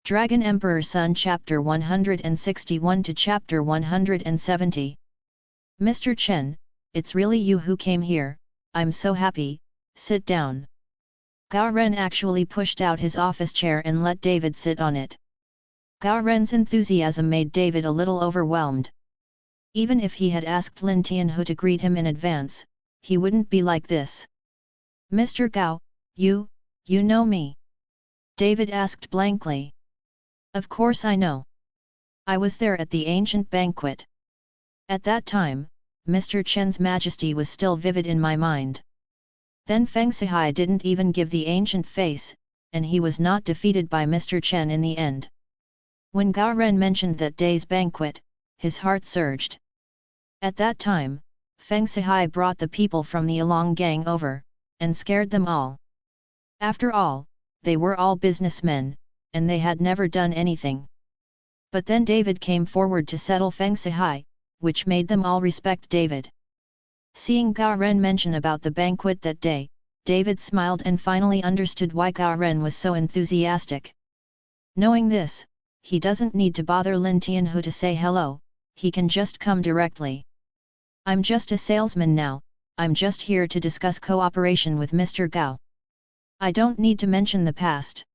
Dragon Emperor Sun Chapter 161 to Chapter 170. Mr. Chen, it's really you who came here, I'm so happy, sit down. Gao Ren actually pushed out his office chair and let David sit on it. Gao Ren's enthusiasm made David a little overwhelmed. Even if he had asked Lin Tianhu to greet him in advance, he wouldn't be like this. Mr. Gao, you know me? David asked blankly. Of course I know. I was there at the ancient banquet. At that time, Mr. Chen's majesty was still vivid in my mind. Then Feng Sihai didn't even give the ancient face, and he was not defeated by Mr. Chen in the end. When Gao Ren mentioned that day's banquet, his heart surged. At that time, Feng Sihai brought the people from the Along gang over, and scared them all. After all, they were all businessmen, and they had never done anything. But then David came forward to settle Feng Sihai, which made them all respect David. Seeing Gao Ren mention about the banquet that day, David smiled and finally understood why Gao Ren was so enthusiastic. Knowing this, he doesn't need to bother Lin Tianhu to say hello, he can just come directly. I'm just a salesman now, I'm just here to discuss cooperation with Mr. Gao. I don't need to mention the past.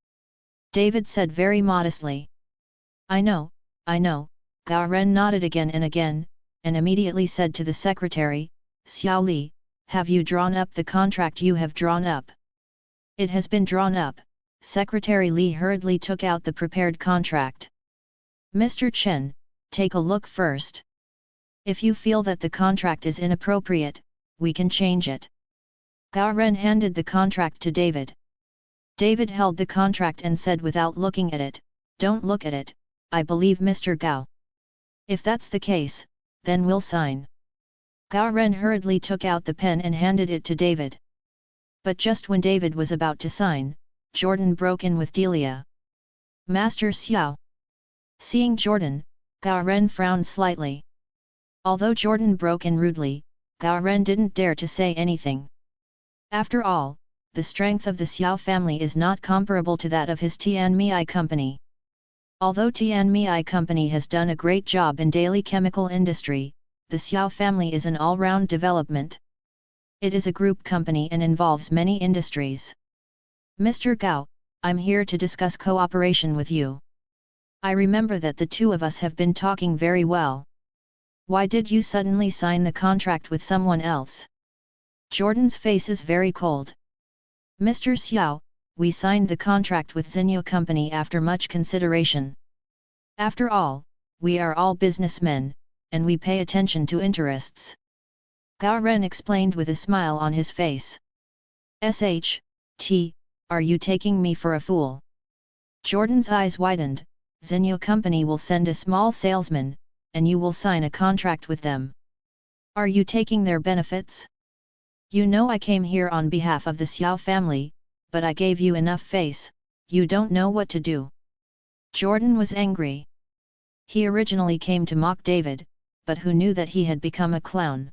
David said very modestly. I know, Gao Ren nodded again, and immediately said to the secretary, Xiao Li, have you drawn up the contract you have drawn up? It has been drawn up, Secretary Li hurriedly took out the prepared contract. Mr. Chen, take a look first. If you feel that the contract is inappropriate, we can change it. Gao Ren handed the contract to David. David held the contract and said without looking at it, don't look at it, I believe Mr. Gao. If that's the case, then we'll sign. Gao Ren hurriedly took out the pen and handed it to David. But just when David was about to sign, Jordan broke in with Delia. Master Xiao. Seeing Jordan, Gao Ren frowned slightly. Although Jordan broke in rudely, Gao Ren didn't dare to say anything. After all, the strength of the Xiao family is not comparable to that of his Tianmei company. Although Tianmei company has done a great job in daily chemical industry, the Xiao family is an all-round development. It is a group company and involves many industries. Mr. Gao, I'm here to discuss cooperation with you. I remember that the two of us have been talking very well. Why did you suddenly sign the contract with someone else? Jordan's face is very cold. Mr. Xiao, we signed the contract with Xinyu Company after much consideration. After all, we are all businessmen, and we pay attention to interests. Gao Ren explained with a smile on his face. SHT, are you taking me for a fool? Jordan's eyes widened. Xinyu Company will send a small salesman, and you will sign a contract with them. Are you taking their benefits? You know I came here on behalf of the Xiao family, but I gave you enough face, you don't know what to do. Jordan was angry. He originally came to mock David, but who knew that he had become a clown?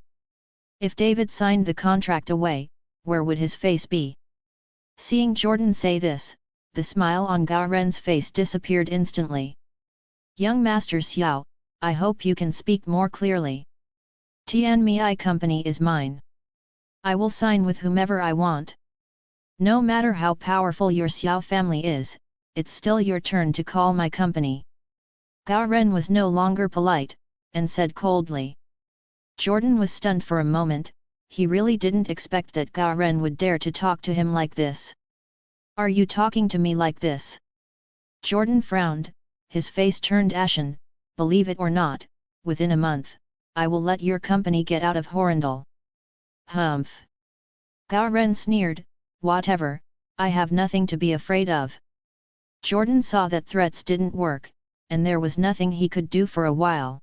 If David signed the contract away, where would his face be? Seeing Jordan say this, the smile on Gao Ren's face disappeared instantly. Young Master Xiao, I hope you can speak more clearly. Tianmei Company is mine. I will sign with whomever I want. No matter how powerful your Xiao family is, it's still your turn to call my company. Gao Ren was no longer polite, and said coldly. Jordan was stunned for a moment, he really didn't expect that Gao Ren would dare to talk to him like this. Are you talking to me like this? Jordan frowned, his face turned ashen. Believe it or not, within a month, I will let your company get out of Horrendal. Humph! Gao Ren sneered, whatever, I have nothing to be afraid of. Jordan saw that threats didn't work, and there was nothing he could do for a while.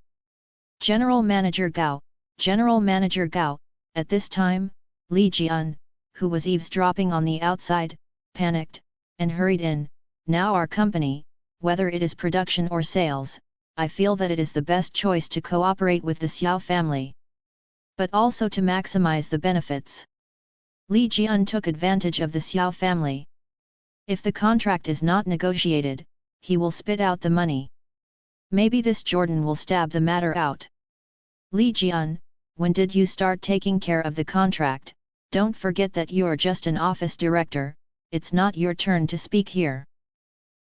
General Manager Gao, at this time, Li Jian, who was eavesdropping on the outside, panicked, and hurried in, now our company, whether it is production or sales, I feel that it is the best choice to cooperate with the Xiao family. But also to maximize the benefits. Li Jian took advantage of the Xiao family. If the contract is not negotiated, he will spit out the money. Maybe this Jordan will stab the matter out. Li Jian, when did you start taking care of the contract? Don't forget that you're just an office director, it's not your turn to speak here.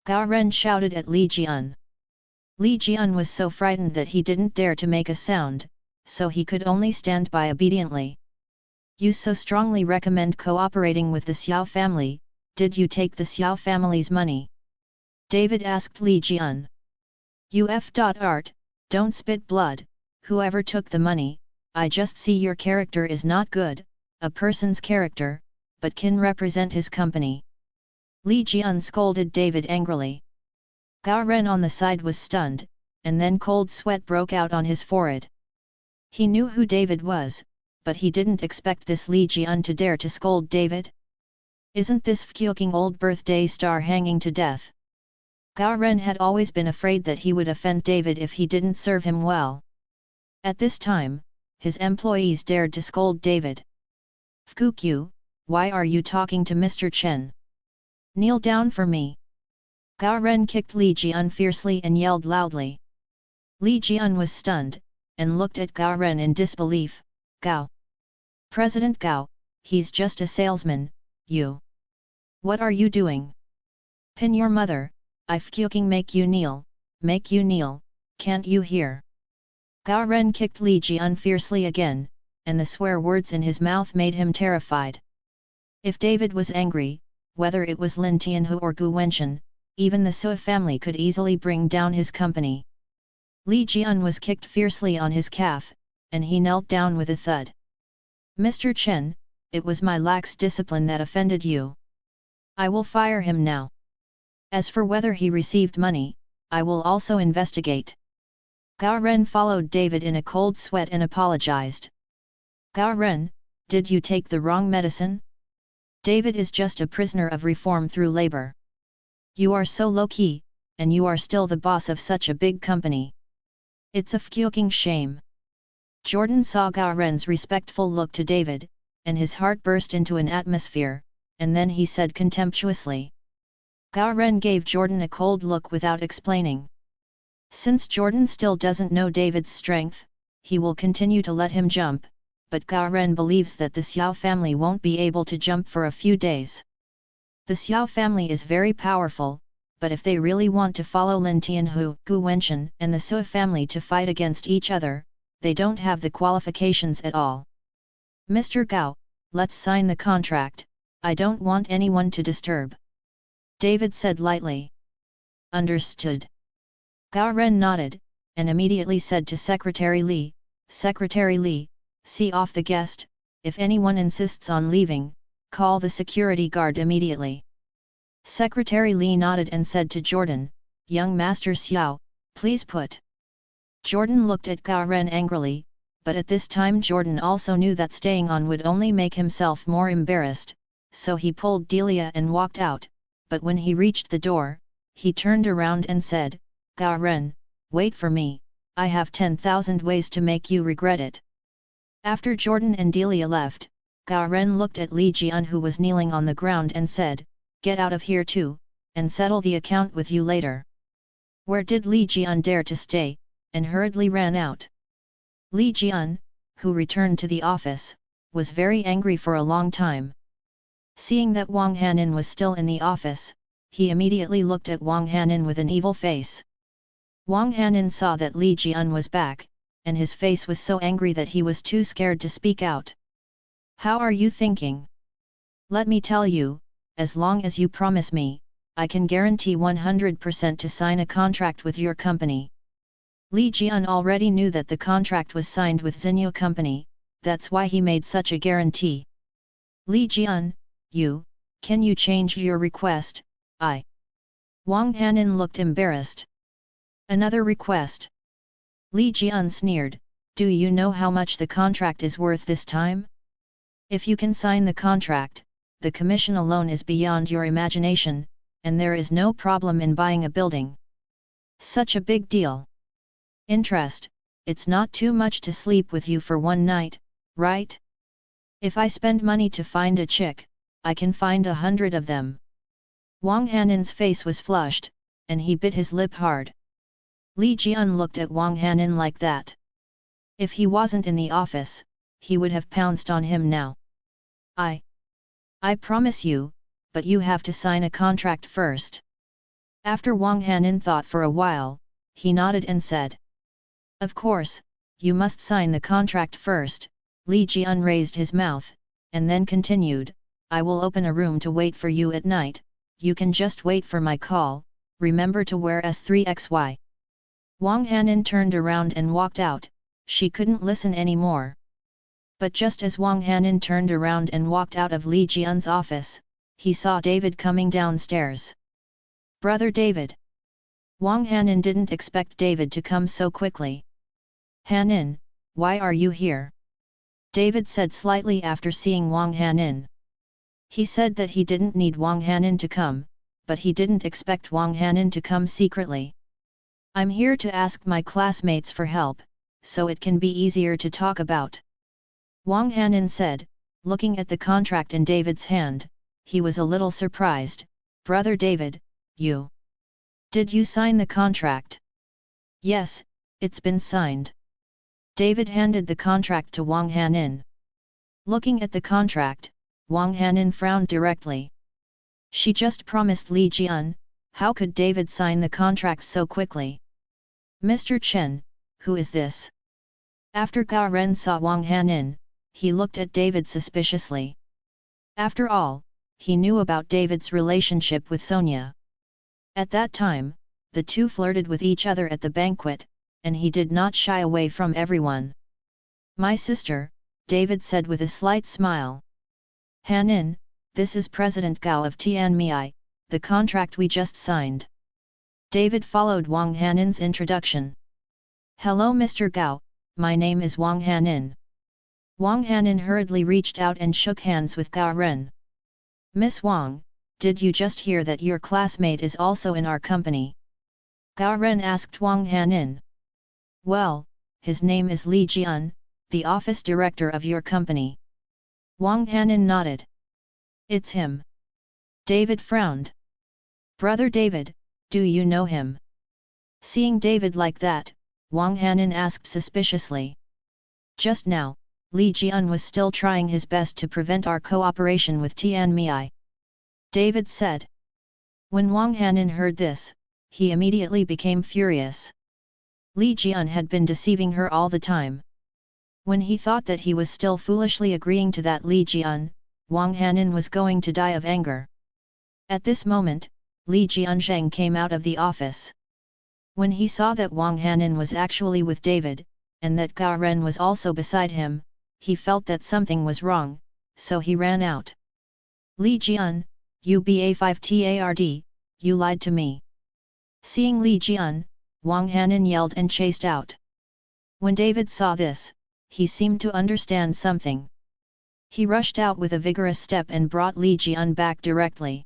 Gao Ren shouted at Li Jian. Li Jian was so frightened that he didn't dare to make a sound, so he could only stand by obediently. You so strongly recommend cooperating with the Xiao family, did you take the Xiao family's money? David asked Li Jian. Art, don't spit blood, whoever took the money, I just see your character is not good, a person's character, but can represent his company. Li Jian scolded David angrily. Gao Ren on the side was stunned, and then cold sweat broke out on his forehead. He knew who David was, but he didn't expect this Li Jian to dare to scold David. Isn't this fucking old birthday star hanging to death? Gao Ren had always been afraid that he would offend David if he didn't serve him well. At this time, his employees dared to scold David. Fuku, why are you talking to Mr. Chen? Kneel down for me. Gao Ren kicked Li Jian fiercely and yelled loudly. Li Jian was stunned, and looked at Gao Ren in disbelief. Gao. President Gao, he's just a salesman, you. What are you doing? Pin your mother, I fucking make you kneel, can't you hear? Gao Ren kicked Li Jian fiercely again, and the swear words in his mouth made him terrified. If David was angry, whether it was Lin Tianhu or Gu Wenshan, even the Sui family could easily bring down his company. Li Jian was kicked fiercely on his calf, and he knelt down with a thud. Mr. Chen, it was my lax discipline that offended you. I will fire him now. As for whether he received money, I will also investigate. Gao Ren followed David in a cold sweat and apologized. Gao Ren, did you take the wrong medicine? David is just a prisoner of reform through labor. You are so low-key, and you are still the boss of such a big company. It's a fucking shame. Jordan saw Gao Ren's respectful look to David, and his heart burst into an atmosphere, and then he said contemptuously. Gao Ren gave Jordan a cold look without explaining. Since Jordan still doesn't know David's strength, he will continue to let him jump, but Gao Ren believes that the Xiao family won't be able to jump for a few days. The Xiao family is very powerful, but if they really want to follow Lin Tianhu, Gu Wenshan and the Sui family to fight against each other, they don't have the qualifications at all. Mr. Gao, let's sign the contract, I don't want anyone to disturb. David said lightly. Understood. Gao Ren nodded, and immediately said to Secretary Li, see off the guest, if anyone insists on leaving, call the security guard immediately. Secretary Li nodded and said to Jordan, young Master Xiao, please put. Jordan looked at Gao Ren angrily, but at this time Jordan also knew that staying on would only make himself more embarrassed, so he pulled Delia and walked out, but when he reached the door, he turned around and said, Gao Ren, wait for me, I have 10,000 ways to make you regret it. After Jordan and Delia left, Gao Ren looked at Li Jian who was kneeling on the ground and said, get out of here too, and settle the account with you later. Where did Li Jian dare to stay, and hurriedly ran out. Li Jian, who returned to the office, was very angry for a long time. Seeing that Wang Hanin was still in the office, he immediately looked at Wang Hanin with an evil face. Wang Hanin saw that Li Jian was back, and his face was so angry that he was too scared to speak out. How are you thinking? Let me tell you, as long as you promise me, I can guarantee 100% to sign a contract with your company. Li Jian already knew that the contract was signed with Xinyu Company, that's why he made such a guarantee. Li Jian, can you change your request? Wang Hanin looked embarrassed. Another request? Li Jian sneered, do you know how much the contract is worth this time? If you can sign the contract, the commission alone is beyond your imagination, and there is no problem in buying a building. Such a big deal. Interest, it's not too much to sleep with you for one night, right? If I spend money to find a chick, I can find 100 of them. Wang Hanin's face was flushed, and he bit his lip hard. Li Jian looked at Wang Hanin like that. If he wasn't in the office, he would have pounced on him now. I promise you, but you have to sign a contract first. After Wang Hanin thought for a while, he nodded and said. Of course, you must sign the contract first. Li Jian raised his mouth, and then continued, I will open a room to wait for you at night, you can just wait for my call, remember to wear S3XY. Wang Hanin turned around and walked out, she couldn't listen anymore. But just as Wang Hanin turned around and walked out of Li Jian's office, he saw David coming downstairs. Brother David. Wang Hanin didn't expect David to come so quickly. Hanin, why are you here? David said slightly after seeing Wang Hanin. He said that he didn't need Wang Hanin to come, but he didn't expect Wang Hanin to come secretly. I'm here to ask my classmates for help, so it can be easier to talk about. Wang Hanin said, looking at the contract in David's hand, he was a little surprised. Brother David, you. Did you sign the contract? Yes, it's been signed. David handed the contract to Wang Hanin. Looking at the contract, Wang Hanin frowned directly. She just promised Li Jian, how could David sign the contract so quickly? Mr. Chen, who is this? After Gao Ren saw Wang Hanin, he looked at David suspiciously. After all, he knew about David's relationship with Sonia. At that time, the two flirted with each other at the banquet, and he did not shy away from everyone. My sister, David said with a slight smile. Hanin, this is President Gao of Tianmei, the contract we just signed. David followed Wang Hanin's introduction. Hello Mr. Gao, my name is Wang Hanin. Wang Hanin hurriedly reached out and shook hands with Gao Ren. Miss Wang, did you just hear that your classmate is also in our company? Gao Ren asked Wang Hanin. Well, his name is Li Jian, the office director of your company. Wang Hanin nodded. It's him. David frowned. Brother David, do you know him? Seeing David like that, Wang Hanin asked suspiciously. Just now, Li Jian was still trying his best to prevent our cooperation with Tianmei. David said. When Wang Hanin heard this, he immediately became furious. Li Jian had been deceiving her all the time. When he thought that he was still foolishly agreeing to that Li Jian, Wang Hanin was going to die of anger. At this moment, Li Jianzheng came out of the office. When he saw that Wang Hanin was actually with David, and that Gao Ren was also beside him, he felt that something was wrong, so he ran out. Li Jian, you BA5TARD, you lied to me. Seeing Li Jian, Wang Hanin yelled and chased out. When David saw this, he seemed to understand something. He rushed out with a vigorous step and brought Li Jian back directly.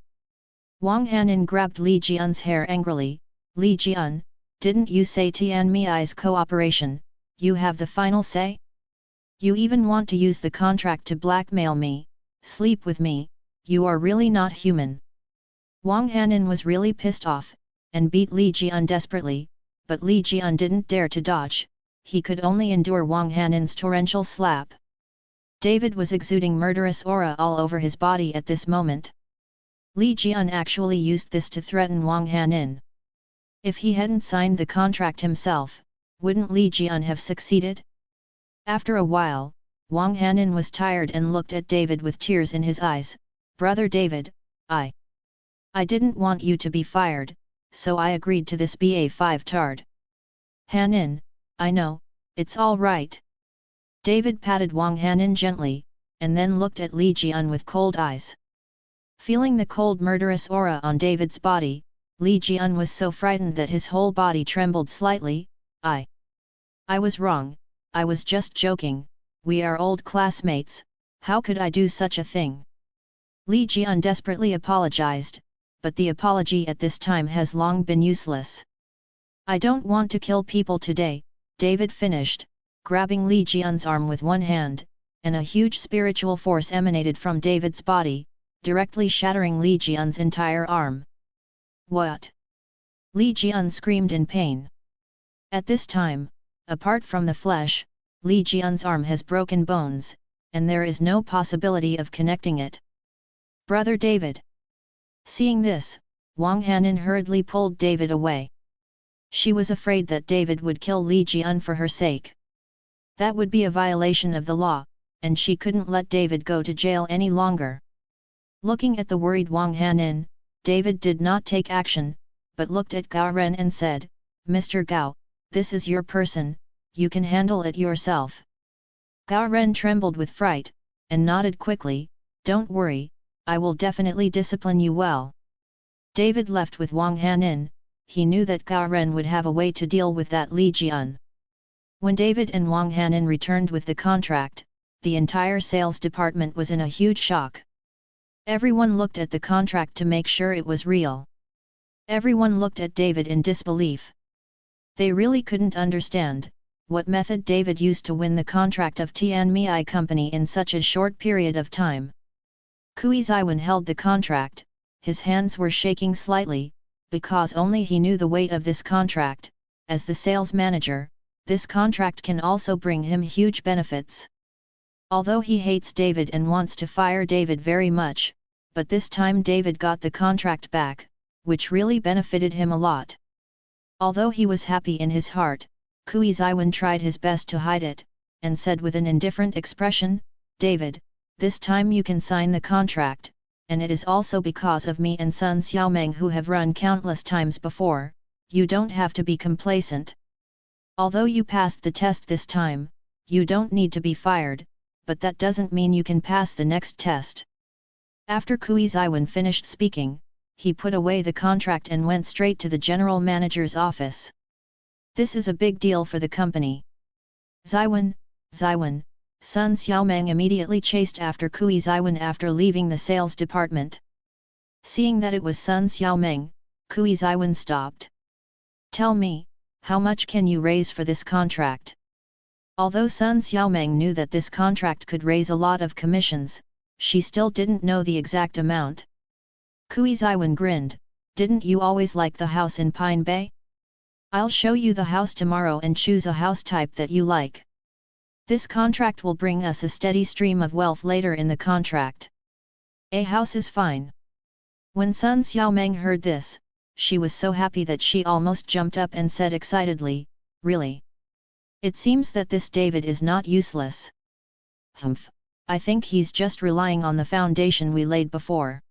Wang Hanin grabbed Li Jian's hair angrily. Li Jian, didn't you say Tianmei's cooperation, you have the final say? You even want to use the contract to blackmail me, sleep with me, you are really not human. Wang Hanin was really pissed off, and beat Li Jian desperately, but Li Jian didn't dare to dodge, he could only endure Wang Hanin's torrential slap. David was exuding murderous aura all over his body at this moment. Li Jian actually used this to threaten Wang Hanin. If he hadn't signed the contract himself, wouldn't Li Jian have succeeded? After a while, Wang Hanin was tired and looked at David with tears in his eyes. Brother David, I didn't want you to be fired, so I agreed to this BA5 tard. Hanin, I know, it's all right. David patted Wang Hanin gently, and then looked at Li Jian with cold eyes. Feeling the cold murderous aura on David's body, Li Jian was so frightened that his whole body trembled slightly. I was wrong, I was just joking, we are old classmates, how could I do such a thing? Li Jian desperately apologized, but the apology at this time has long been useless. I don't want to kill people today, David finished, grabbing Li Jian's arm with one hand, and a huge spiritual force emanated from David's body, directly shattering Li Jian's entire arm. What? Li Jian screamed in pain. At this time, apart from the flesh, Li Jian's arm has broken bones, and there is no possibility of connecting it. Brother David. Seeing this, Wang Hanan hurriedly pulled David away. She was afraid that David would kill Li Jian for her sake. That would be a violation of the law, and she couldn't let David go to jail any longer. Looking at the worried Wang Hanan, David did not take action, but looked at Gao Ren and said, "Mr. Gao, this is your person, you can handle it yourself." Gao Ren trembled with fright, and nodded quickly, "Don't worry, I will definitely discipline you well." David left with Wang Hanan. He knew that Gao Ren would have a way to deal with that Li Jian. When David and Wang Hanan returned with the contract, the entire sales department was in a huge shock. Everyone looked at the contract to make sure it was real. Everyone looked at David in disbelief. They really couldn't understand what method David used to win the contract of Tianmei Company in such a short period of time. Kui Ziwen held the contract, his hands were shaking slightly, because only he knew the weight of this contract. As the sales manager, this contract can also bring him huge benefits. Although he hates David and wants to fire David very much, but this time David got the contract back, which really benefited him a lot. Although he was happy in his heart, Kui Ziwen tried his best to hide it, and said with an indifferent expression, "David, this time you can sign the contract, and it is also because of me and Sun Xiaomeng who have run countless times before, you don't have to be complacent. Although you passed the test this time, you don't need to be fired, but that doesn't mean you can pass the next test." After Kui Ziwen finished speaking, he put away the contract and went straight to the general manager's office. This is a big deal for the company. Ziwen, Ziwen, Sun Xiaomeng immediately chased after Kui Ziwen after leaving the sales department. Seeing that it was Sun Xiaomeng, Kui Ziwen stopped. "Tell me, how much can you raise for this contract?" Although Sun Xiaomeng knew that this contract could raise a lot of commissions, she still didn't know the exact amount. Kui Ziwen grinned, "Didn't you always like the house in Pine Bay? I'll show you the house tomorrow and choose a house type that you like. This contract will bring us a steady stream of wealth later in the contract. A house is fine." When Sun Xiaomeng heard this, she was so happy that she almost jumped up and said excitedly, "Really? It seems that this David is not useless. Humph, I think he's just relying on the foundation we laid before."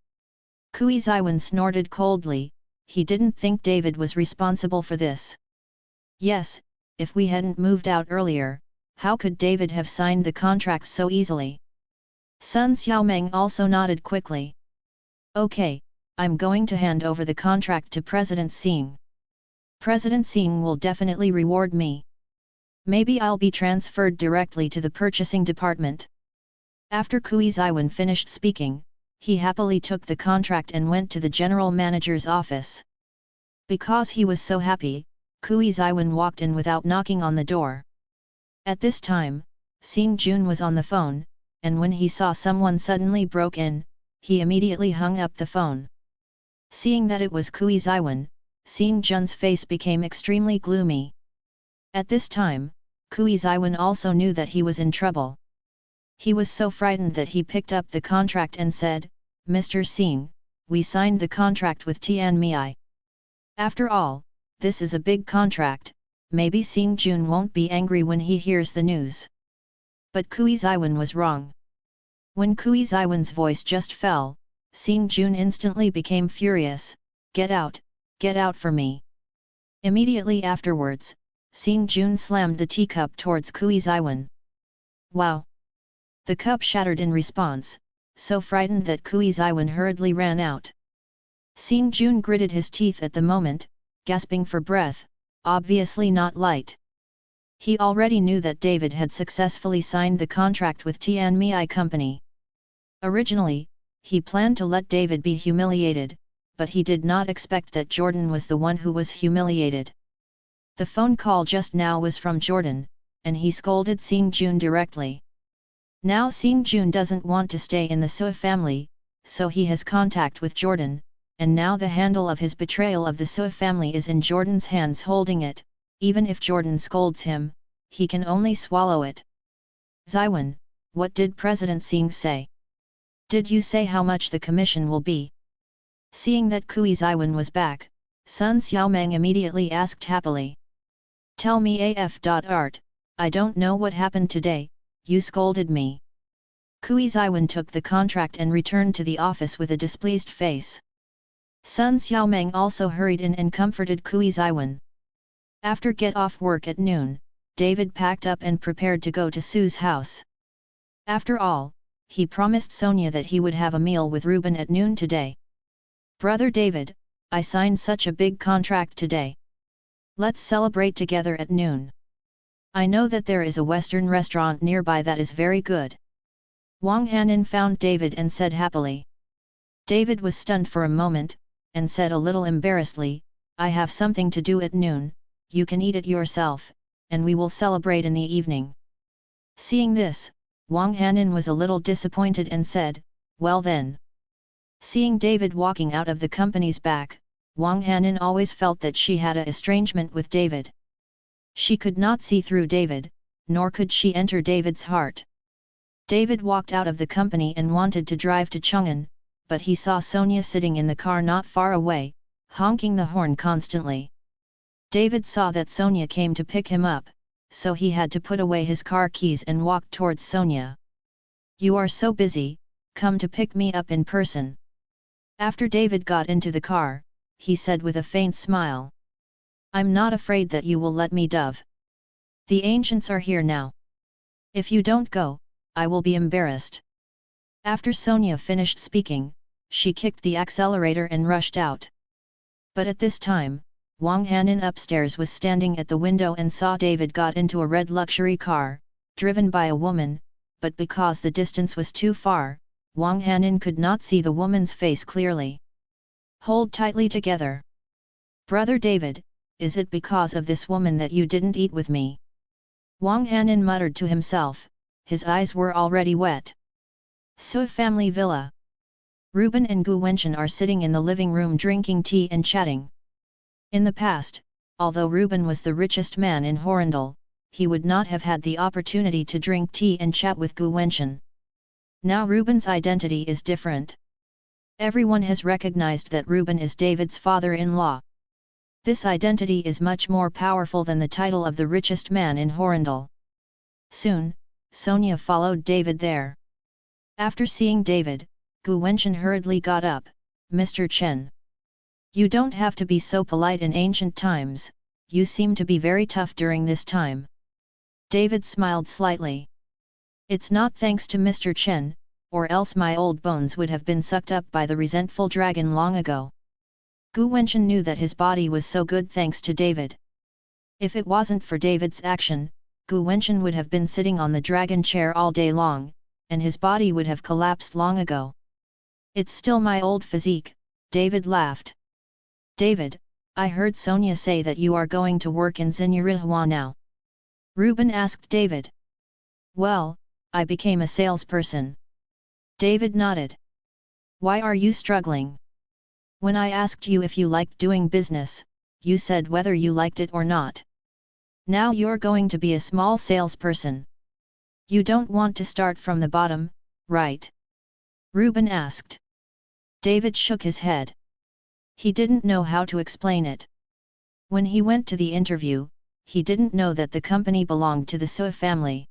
Kui Ziwen snorted coldly, he didn't think David was responsible for this. Yes, if we hadn't moved out earlier, how could David have signed the contract so easily? Sun Xiaomeng also nodded quickly. "Okay, I'm going to hand over the contract to President Xing. President Xing will definitely reward me. Maybe I'll be transferred directly to the purchasing department." After Kui Ziwen finished speaking, he happily took the contract and went to the general manager's office. Because he was so happy, Kui Ziwen walked in without knocking on the door. At this time, Xing Jun was on the phone, and when he saw someone suddenly broke in, he immediately hung up the phone. Seeing that it was Kui Ziwen, Xing Jun's face became extremely gloomy. At this time, Kui Ziwen also knew that he was in trouble. He was so frightened that he picked up the contract and said, "Mr. Xing, we signed the contract with Tianmei. After all, this is a big contract, maybe Xing Jun won't be angry when he hears the news." But Kui Ziwen was wrong. When Kui Ziwen's voice just fell, Xing Jun instantly became furious, get out for me." Immediately afterwards, Xing Jun slammed the teacup towards Kui Ziwen. Wow! The cup shattered in response, so frightened that Kui Ziwen hurriedly ran out. Xing Jun gritted his teeth at the moment, gasping for breath, obviously not light. He already knew that David had successfully signed the contract with Tianmei Company. Originally, he planned to let David be humiliated, but he did not expect that Jordan was the one who was humiliated. The phone call just now was from Jordan, and he scolded Xing Jun directly. Now Xing Jun doesn't want to stay in the Sui family, so he has contact with Jordan, and now the handle of his betrayal of the Sui family is in Jordan's hands holding it. Even if Jordan scolds him, he can only swallow it. Zaiwan, what did President Singh say? Did you say how much the commission will be? Seeing that Kui Zaiwan was back, Sun Xiaomeng immediately asked happily. Tell me af.art, I don't know what happened today, you scolded me. Kui Zaiwan took the contract and returned to the office with a displeased face. Sun Xiaomeng also hurried in and comforted Kui Zaiwan. After get off work at noon, David packed up and prepared to go to Sue's house. After all, he promised Sonia that he would have a meal with Reuben at noon today. Brother David, I signed such a big contract today. Let's celebrate together at noon. I know that there is a Western restaurant nearby that is very good. Wang Hanin found David and said happily. David was stunned for a moment, and said a little embarrassedly, I have something to do at noon, you can eat it yourself, and we will celebrate in the evening. Seeing this, Wang Hanin was a little disappointed and said, well then. Seeing David walking out of the company's back, Wang Hanin always felt that she had a estrangement with David. She could not see through David, nor could she enter David's heart. David walked out of the company and wanted to drive to Chang'an, but he saw Sonia sitting in the car not far away, honking the horn constantly. David saw that Sonia came to pick him up, so he had to put away his car keys and walk towards Sonia. You are so busy, come to pick me up in person. After David got into the car, he said with a faint smile. I'm not afraid that you will let me, Dove. The ancients are here now. If you don't go, I will be embarrassed. After Sonia finished speaking, she kicked the accelerator and rushed out. But at this time, Wang Hanin upstairs was standing at the window and saw David got into a red luxury car, driven by a woman, but because the distance was too far, Wang Hanin could not see the woman's face clearly. Hold tightly together. Brother David, is it because of this woman that you didn't eat with me? Wang Hanin muttered to himself, his eyes were already wet. Sui family villa. Reuben and Gu Wenchen are sitting in the living room drinking tea and chatting. In the past, although Reuben was the richest man in Horrendal, he would not have had the opportunity to drink tea and chat with Gu Wenchen. Now Reuben's identity is different. Everyone has recognized that Reuben is David's father-in-law. This identity is much more powerful than the title of the richest man in Horrendal. Soon, Sonia followed David there. After seeing David, Gu Wenchen hurriedly got up, Mr. Chen. You don't have to be so polite in ancient times, you seem to be very tough during this time. David smiled slightly. It's not thanks to Mr. Chen, or else my old bones would have been sucked up by the resentful dragon long ago. Gu Wenchen knew that his body was so good thanks to David. If it wasn't for David's action, Gu Wenchen would have been sitting on the dragon chair all day long, and his body would have collapsed long ago. It's still my old physique, David laughed. David, I heard Sonia say that you are going to work in Zinurihua now. Reuben asked David. Well, I became a salesperson. David nodded. Why are you struggling? When I asked you if you liked doing business, you said whether you liked it or not. Now you're going to be a small salesperson. You don't want to start from the bottom, right? Reuben asked. David shook his head. He didn't know how to explain it. When he went to the interview, he didn't know that the company belonged to the Sui family.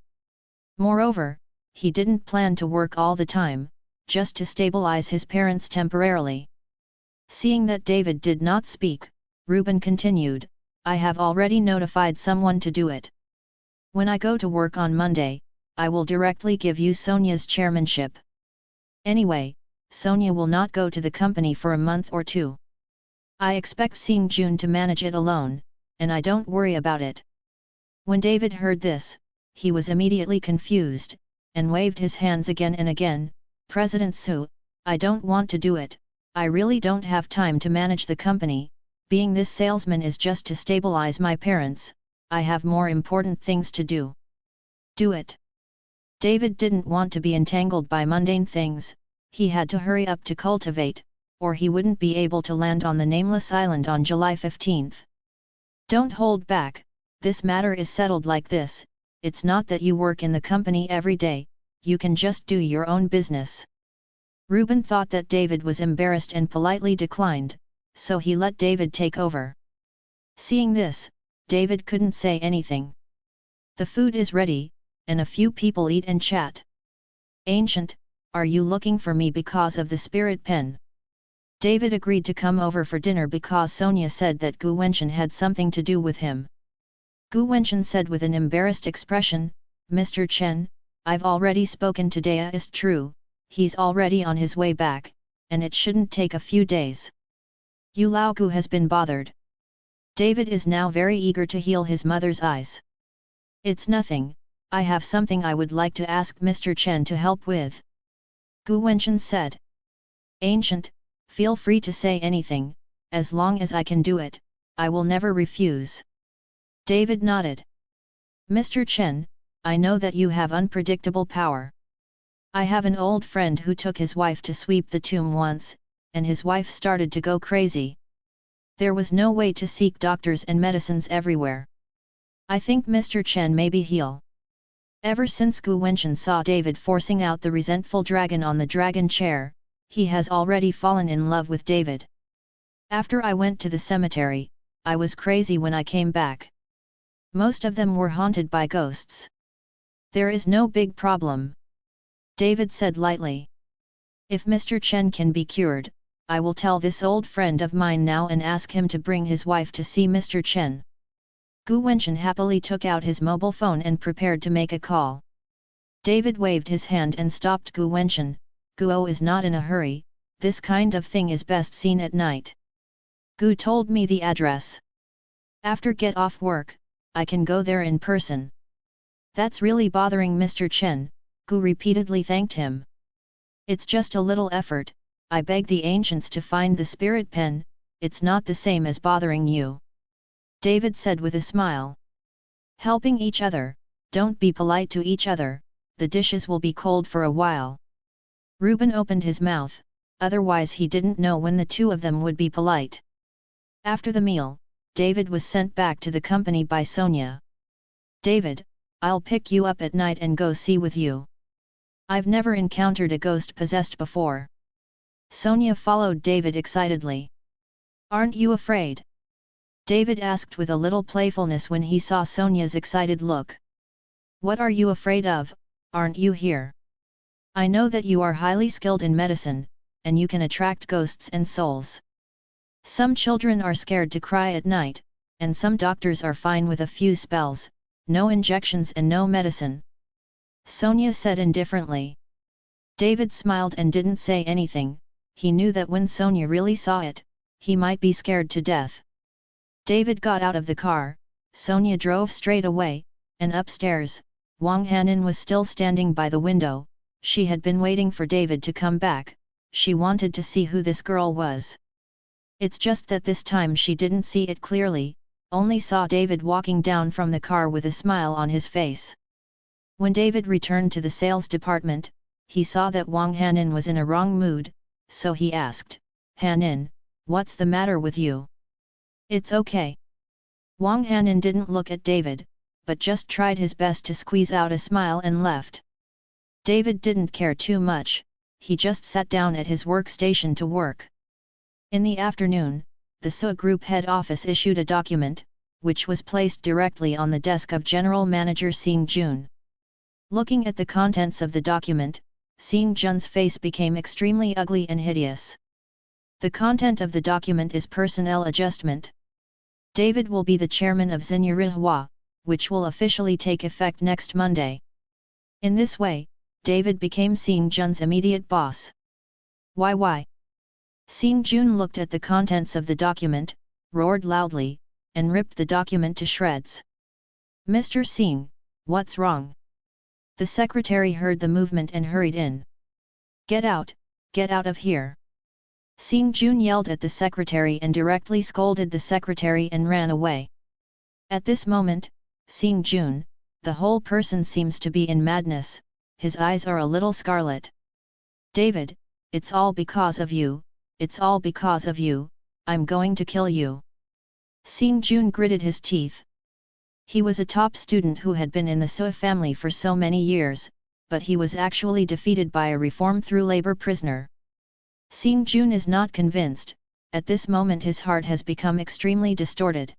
Moreover, he didn't plan to work all the time, just to stabilize his parents temporarily. Seeing that David did not speak, Reuben continued, I have already notified someone to do it. When I go to work on Monday, I will directly give you Sonia's chairmanship. Anyway, Sonia will not go to the company for a month or two. I expect Sing Jun to manage it alone, and I don't worry about it. When David heard this, he was immediately confused, and waved his hands again and again, President Su, I don't want to do it, I really don't have time to manage the company, being this salesman is just to stabilize my parents, I have more important things to do. Do it. David didn't want to be entangled by mundane things, he had to hurry up to cultivate, or he wouldn't be able to land on the nameless island on July 15th. Don't hold back, this matter is settled like this, it's not that you work in the company every day, you can just do your own business. Reuben thought that David was embarrassed and politely declined, so he let David take over. Seeing this, David couldn't say anything. The food is ready, and a few people eat and chat. Ancient, are you looking for me because of the spirit pen? David agreed to come over for dinner because Sonia said that Gu Wenchen had something to do with him. Gu Wenchen said with an embarrassed expression, Mr. Chen, I've already spoken to Dea, is true, he's already on his way back, and it shouldn't take a few days. Yu Lao Gu has been bothered. David is now very eager to heal his mother's eyes. It's nothing, I have something I would like to ask Mr. Chen to help with. Gu Wenchen said. Ancient, feel free to say anything, as long as I can do it, I will never refuse. David nodded. Mr. Chen, I know that you have unpredictable power. I have an old friend who took his wife to sweep the tomb once, and his wife started to go crazy. There was no way to seek doctors and medicines everywhere. I think Mr. Chen may be heal. Ever since Gu Wenchen saw David forcing out the resentful dragon on the dragon chair, he has already fallen in love with David. After I went to the cemetery, I was crazy when I came back. Most of them were haunted by ghosts. There is no big problem. David said lightly. If Mr. Chen can be cured, I will tell this old friend of mine now and ask him to bring his wife to see Mr. Chen. Gu Wenchen happily took out his mobile phone and prepared to make a call. David waved his hand and stopped Gu Wenchen. Guo is not in a hurry, this kind of thing is best seen at night. Gu told me the address. After get off work, I can go there in person. That's really bothering Mr. Chen, Gu repeatedly thanked him. It's just a little effort, I beg the ancients to find the spirit pen, it's not the same as bothering you. David said with a smile. Helping each other, don't be polite to each other, the dishes will be cold for a while. Reuben opened his mouth, otherwise he didn't know when the two of them would be polite. After the meal, David was sent back to the company by Sonia. David, I'll pick you up at night and go see with you. I've never encountered a ghost possessed before. Sonia followed David excitedly. Aren't you afraid? David asked with a little playfulness when he saw Sonia's excited look. What are you afraid of, aren't you here? I know that you are highly skilled in medicine, and you can attract ghosts and souls. Some children are scared to cry at night, and some doctors are fine with a few spells, no injections and no medicine. Sonia said indifferently. David smiled and didn't say anything, he knew that when Sonia really saw it, he might be scared to death. David got out of the car, Sonia drove straight away, and upstairs, Wang Hanin was still standing by the window, she had been waiting for David to come back, she wanted to see who this girl was. It's just that this time she didn't see it clearly, only saw David walking down from the car with a smile on his face. When David returned to the sales department, he saw that Wang Hanin was in a wrong mood, so he asked, Hanin, what's the matter with you? It's okay. Wang Hanin didn't look at David, but just tried his best to squeeze out a smile and left. David didn't care too much, he just sat down at his workstation to work. In the afternoon, the SUA Group head office issued a document, which was placed directly on the desk of General Manager Xing Jun. Looking at the contents of the document, Xing Jun's face became extremely ugly and hideous. The content of the document is personnel adjustment. David will be the chairman of Xinyu, which will officially take effect next Monday. In this way, David became Xing Jun's immediate boss. Why? Xing Jun looked at the contents of the document, roared loudly, and ripped the document to shreds. Mr. Xing, what's wrong? The secretary heard the movement and hurried in. Get out of here! Xing Jun yelled at the secretary and directly scolded the secretary and ran away. At this moment, Xing Jun, the whole person seems to be in madness, his eyes are a little scarlet. David, it's all because of you, it's all because of you, I'm going to kill you. Seeing Jun gritted his teeth. He was a top student who had been in the Sui family for so many years, but he was actually defeated by a reform-through labor prisoner. Seeing Jun is not convinced, at this moment his heart has become extremely distorted.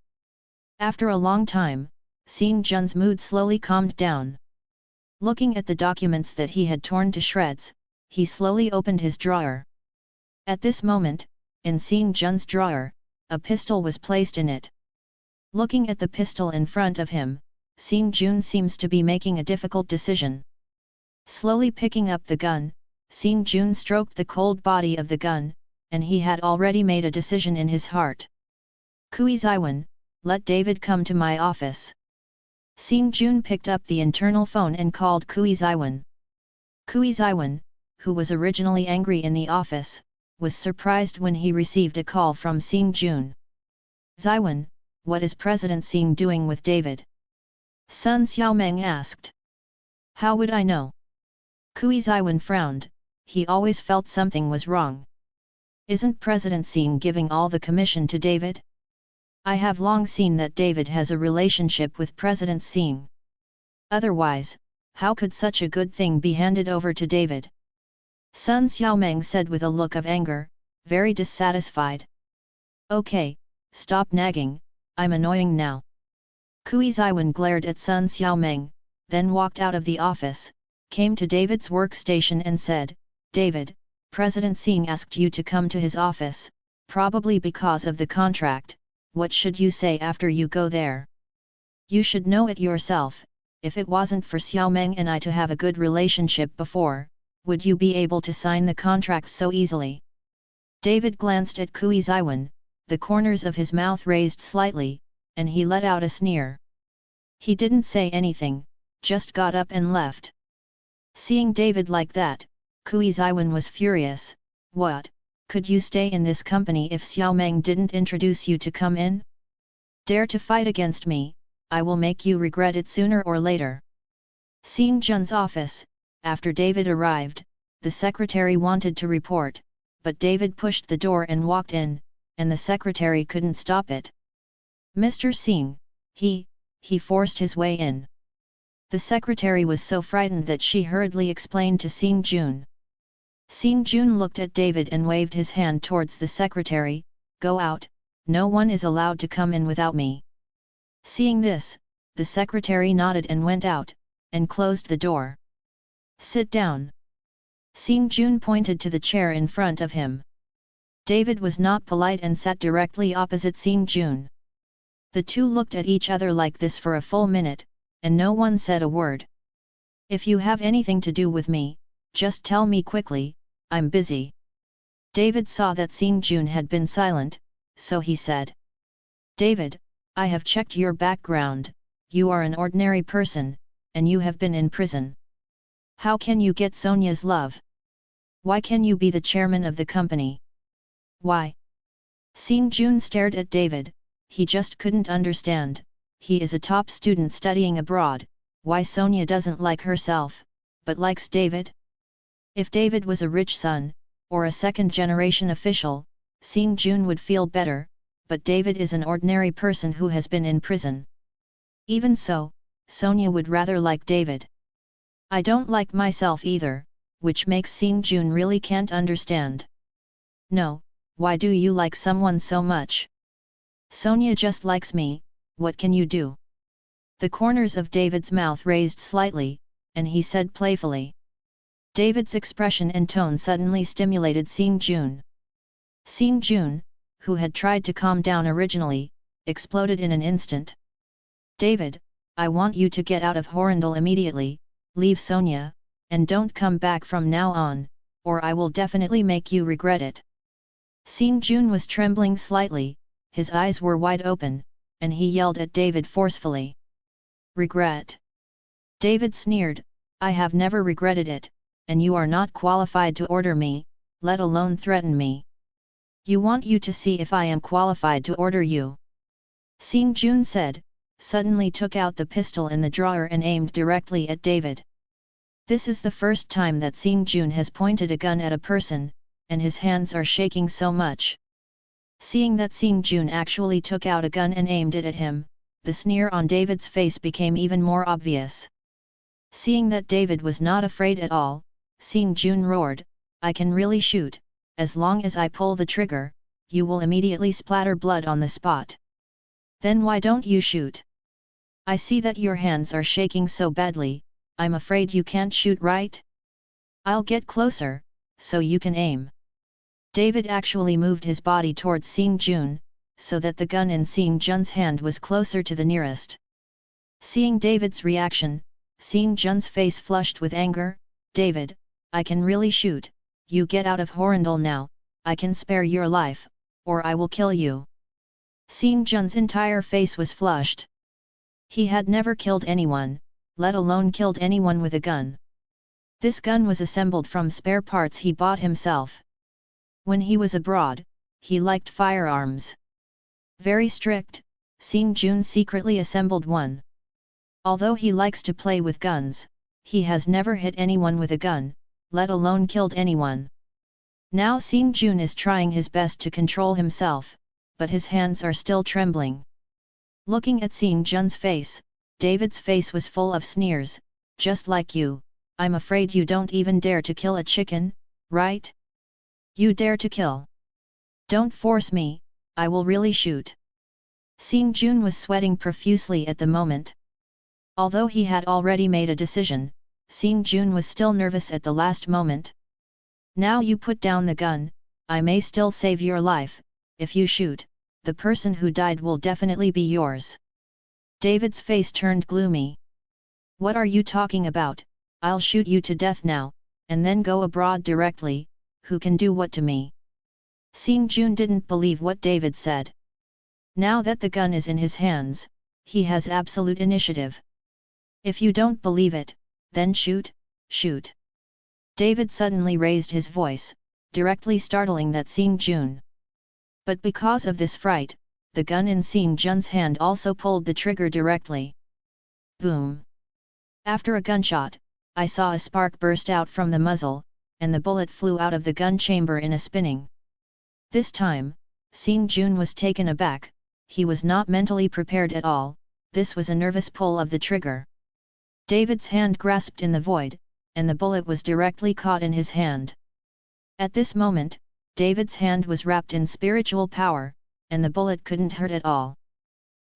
After a long time, Seeing Jun's mood slowly calmed down. Looking at the documents that he had torn to shreds, he slowly opened his drawer. At this moment, in Seeing Jun's drawer, a pistol was placed in it. Looking at the pistol in front of him, Seeing Jun seems to be making a difficult decision. Slowly picking up the gun, Seeing Jun stroked the cold body of the gun, and he had already made a decision in his heart. Kui Zaiwan, let David come to my office. Seeing Jun picked up the internal phone and called Kui Zaiwan. Kui Zaiwan, who was originally angry in the office, was surprised when he received a call from Seeing Jun. Zaiwan, what is President Seeing doing with David? Sun Xiaomeng asked. How would I know? Kui Zaiwan frowned, he always felt something was wrong. Isn't President Seeing giving all the commission to David? I have long seen that David has a relationship with President Seeing. Otherwise, how could such a good thing be handed over to David? Sun Xiaomeng said with a look of anger, very dissatisfied. Okay, stop nagging, I'm annoying now. Kui Zaiwan glared at Sun Xiaomeng, then walked out of the office, came to David's workstation and said, David, President Seeing asked you to come to his office, probably because of the contract. What should you say after you go there? You should know it yourself, if it wasn't for Xiaomeng and I to have a good relationship before, would you be able to sign the contract so easily? David glanced at Kui Zaiwan, the corners of his mouth raised slightly, and he let out a sneer. He didn't say anything, just got up and left. Seeing David like that, Kui Zaiwan was furious. What? Could you stay in this company if Xiaomeng didn't introduce you to come in? Dare to fight against me, I will make you regret it sooner or later. Seeing Jun's office, after David arrived, the secretary wanted to report, but David pushed the door and walked in, and the secretary couldn't stop it. Mr. Seeing, he forced his way in. The secretary was so frightened that she hurriedly explained to Seeing Jun. Seeing Jun looked at David and waved his hand towards the secretary, go out, no one is allowed to come in without me. Seeing this, the secretary nodded and went out, and closed the door. Sit down. Seeing Jun pointed to the chair in front of him. David was not polite and sat directly opposite Seeing Jun. The two looked at each other like this for a full minute, and no one said a word. If you have anything to do with me, just tell me quickly, I'm busy. David saw that Seeing Jun had been silent, so he said. David, I have checked your background, you are an ordinary person, and you have been in prison. How can you get Sonia's love? Why can you be the chairman of the company? Why? Seeing Jun stared at David, he just couldn't understand, he is a top student studying abroad, why Sonia doesn't like herself, but likes David? If David was a rich son, or a second-generation official, Seeing Jun would feel better, but David is an ordinary person who has been in prison. Even so, Sonia would rather like David. I don't like myself either, which makes Seeing Jun really can't understand. No, why do you like someone so much? Sonia just likes me, what can you do? The corners of David's mouth raised slightly, and he said playfully. David's expression and tone suddenly stimulated Seeing Jun. Seeing Jun, who had tried to calm down originally, exploded in an instant. David, I want you to get out of Horrendal immediately, leave Sonia, and don't come back from now on, or I will definitely make you regret it. Seeing Jun was trembling slightly, his eyes were wide open, and he yelled at David forcefully. Regret? David sneered, I have never regretted it, and you are not qualified to order me, let alone threaten me. You want you to see if I am qualified to order you. Seeing Jun said, suddenly took out the pistol in the drawer and aimed directly at David. This is the first time that Seeing Jun has pointed a gun at a person, and his hands are shaking so much. Seeing that Xing Jun actually took out a gun and aimed it at him, the sneer on David's face became even more obvious. Seeing that David was not afraid at all, Xing Jun roared, "I can really shoot, as long as I pull the trigger, you will immediately splatter blood on the spot. Then why don't you shoot? I see that your hands are shaking so badly, I'm afraid you can't shoot, right? I'll get closer, so you can aim." David actually moved his body towards Xing Jun, so that the gun in Xing Jun's hand was closer to the nearest. Seeing David's reaction, Xing Jun's face flushed with anger. "David, I can really shoot, you get out of Horrendal now, I can spare your life, or I will kill you." Xing Jun's entire face was flushed. He had never killed anyone, let alone killed anyone with a gun. This gun was assembled from spare parts he bought himself. When he was abroad, he liked firearms. Very strict, Xing Jun secretly assembled one. Although he likes to play with guns, he has never hit anyone with a gun, let alone killed anyone. Now Xing Jun is trying his best to control himself, but his hands are still trembling. Looking at Xing Jun's face, David's face was full of sneers. "Just like you, I'm afraid you don't even dare to kill a chicken, right? You dare to kill? Don't force me, I will really shoot." Xing Jun was sweating profusely at the moment. Although he had already made a decision, Xing Jun was still nervous at the last moment. "Now you put down the gun, I may still save your life. If you shoot, the person who died will definitely be yours." David's face turned gloomy. "What are you talking about? I'll shoot you to death now, and then go abroad directly. Who can do what to me?" Xing Jun didn't believe what David said. Now that the gun is in his hands, he has absolute initiative. "If you don't believe it, then shoot, shoot." David suddenly raised his voice, directly startling that Xing Jun. But because of this fright, the gun in Xing Jun's hand also pulled the trigger directly. Boom! After a gunshot, I saw a spark burst out from the muzzle, and the bullet flew out of the gun chamber in a spinning. This time, Xing Jun was taken aback. He was not mentally prepared at all. This was a nervous pull of the trigger. David's hand grasped in the void, and the bullet was directly caught in his hand. At this moment, David's hand was wrapped in spiritual power, and the bullet couldn't hurt at all.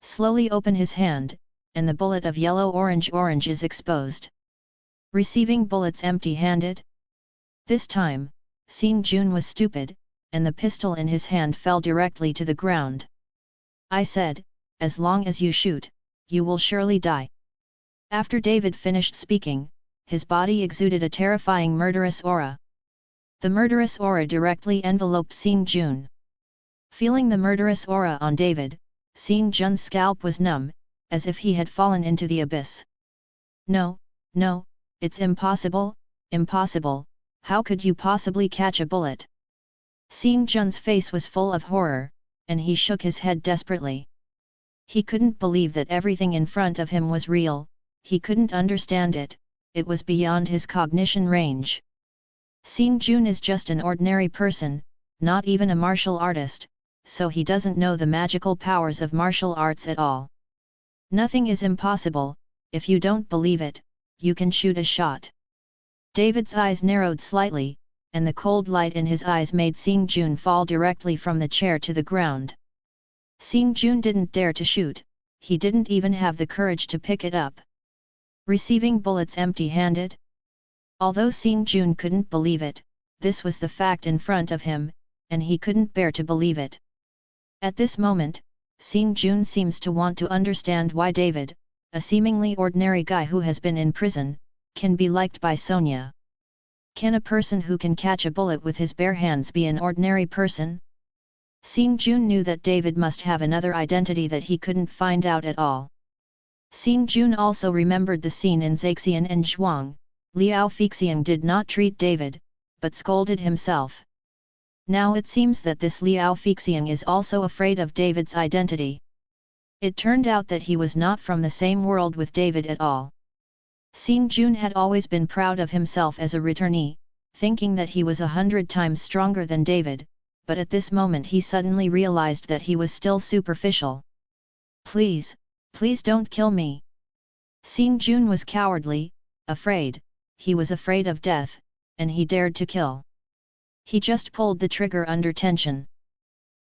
Slowly open his hand, and the bullet of yellow-orange is exposed. Receiving bullets empty-handed? This time, Xing Jun was stupid, and the pistol in his hand fell directly to the ground. "I said, as long as you shoot, you will surely die." After David finished speaking, his body exuded a terrifying murderous aura. The murderous aura directly enveloped Xing Jun. Feeling the murderous aura on David, Xing Jun's scalp was numb, as if he had fallen into the abyss. "No, no, it's impossible, impossible, how could you possibly catch a bullet?" Xing Jun's face was full of horror, and he shook his head desperately. He couldn't believe that everything in front of him was real. He couldn't understand it, it was beyond his cognition range. Xing Jun is just an ordinary person, not even a martial artist, so he doesn't know the magical powers of martial arts at all. "Nothing is impossible, if you don't believe it, you can shoot a shot." David's eyes narrowed slightly, and the cold light in his eyes made Xing Jun fall directly from the chair to the ground. Xing Jun didn't dare to shoot, he didn't even have the courage to pick it up. Receiving bullets empty-handed? Although Xing Jun couldn't believe it, this was the fact in front of him, and he couldn't bear to believe it. At this moment, Xing Jun seems to want to understand why David, a seemingly ordinary guy who has been in prison, can be liked by Sonia. Can a person who can catch a bullet with his bare hands be an ordinary person? Xing Jun knew that David must have another identity that he couldn't find out at all. Xing Jun also remembered the scene in Zaixian and Zhuang. Liao Fixiang did not treat David, but scolded himself. Now it seems that this Liao Fixiang is also afraid of David's identity. It turned out that he was not from the same world with David at all. Xing Jun had always been proud of himself as a returnee, thinking that he was 100 times stronger than David, but at this moment he suddenly realized that he was still superficial. Please, please don't kill me. Seeing Jun was cowardly, afraid, he was afraid of death, and he dared to kill. He just pulled the trigger under tension.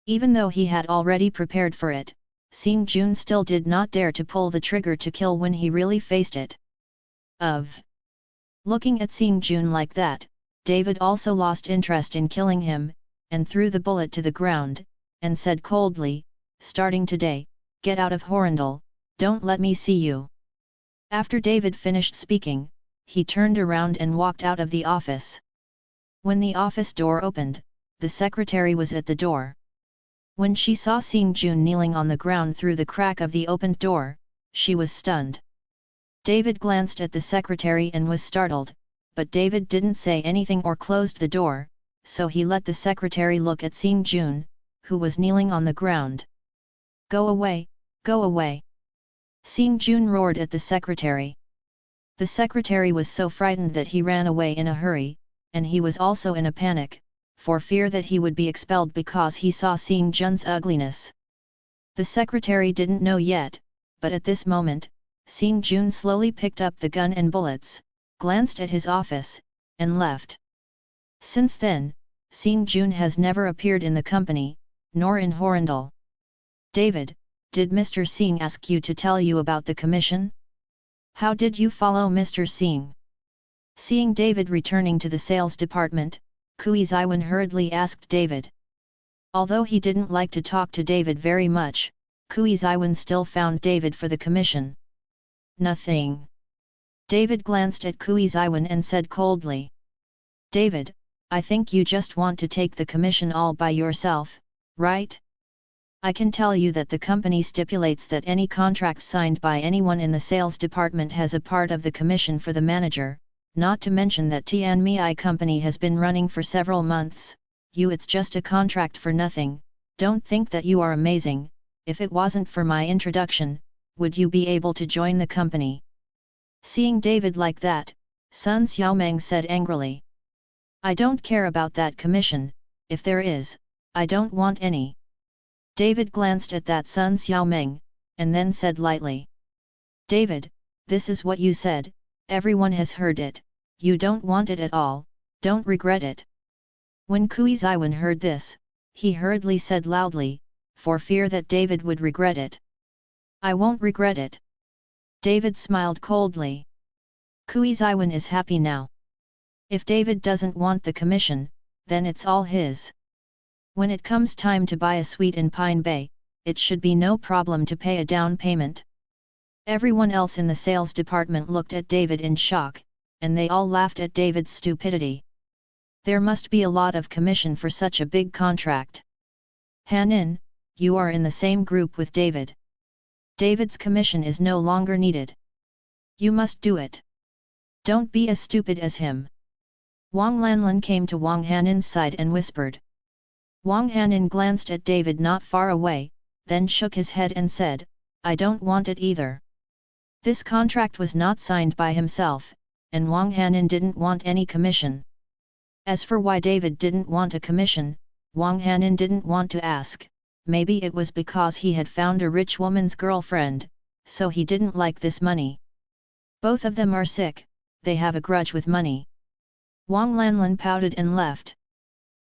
Even though he had already prepared for it, Seeing Jun still did not dare to pull the trigger to kill when he really faced it. Looking at Seeing Jun like that, David also lost interest in killing him, and threw the bullet to the ground, and said coldly, "Starting today, get out of Horrendal, don't let me see you." After David finished speaking, he turned around and walked out of the office. When the office door opened, the secretary was at the door. When she saw Seeing Jun kneeling on the ground through the crack of the opened door, she was stunned. David glanced at the secretary and was startled, but David didn't say anything or closed the door, so he let the secretary look at Seeing Jun, who was kneeling on the ground. "Go away, go away!" Seeing Jun roared at the secretary. The secretary was so frightened that he ran away in a hurry, and he was also in a panic, for fear that he would be expelled because he saw Seeing Jun's ugliness. The secretary didn't know yet, but at this moment, Seeing Jun slowly picked up the gun and bullets, glanced at his office, and left. Since then, Seeing Jun has never appeared in the company, nor in Horrendal. "David, did Mr. Seeing ask you to tell you about the commission? How did you follow Mr. Seeing?" Seeing David returning to the sales department, Kui Ziwen hurriedly asked David. Although he didn't like to talk to David very much, Kui Ziwen still found David for the commission. "Nothing." David glanced at Kui Ziwen and said coldly. "David, I think you just want to take the commission all by yourself, right? I can tell you that the company stipulates that any contract signed by anyone in the sales department has a part of the commission for the manager, not to mention that Tianmei company has been running for several months. It's just a contract for nothing. Don't think that you are amazing. If it wasn't for my introduction, would you be able to join the company?" Seeing David like that, Sun Xiaomeng said angrily. "I don't care about that commission, if there is, I don't want any." David glanced at that Sun Xiaomeng, and then said lightly. "David, this is what you said, everyone has heard it, you don't want it at all, don't regret it." When Kui Ziwen heard this, he hurriedly said loudly, for fear that David would regret it. "I won't regret it." David smiled coldly. Kui Ziwen is happy now. If David doesn't want the commission, then it's all his. When it comes time to buy a suite in Pine Bay, it should be no problem to pay a down payment. Everyone else in the sales department looked at David in shock, and they all laughed at David's stupidity. There must be a lot of commission for such a big contract. "Hanin, you are in the same group with David. David's commission is no longer needed. You must do it. Don't be as stupid as him." Wang Lanlin came to Wang Hanin's side and whispered. Wang Hanin glanced at David not far away, then shook his head and said, "I don't want it either." This contract was not signed by himself, and Wang Hanin didn't want any commission. As for why David didn't want a commission, Wang Hanin didn't want to ask. Maybe it was because he had found a rich woman's girlfriend, so he didn't like this money. Both of them are sick, they have a grudge with money. Wang Lanlin pouted and left.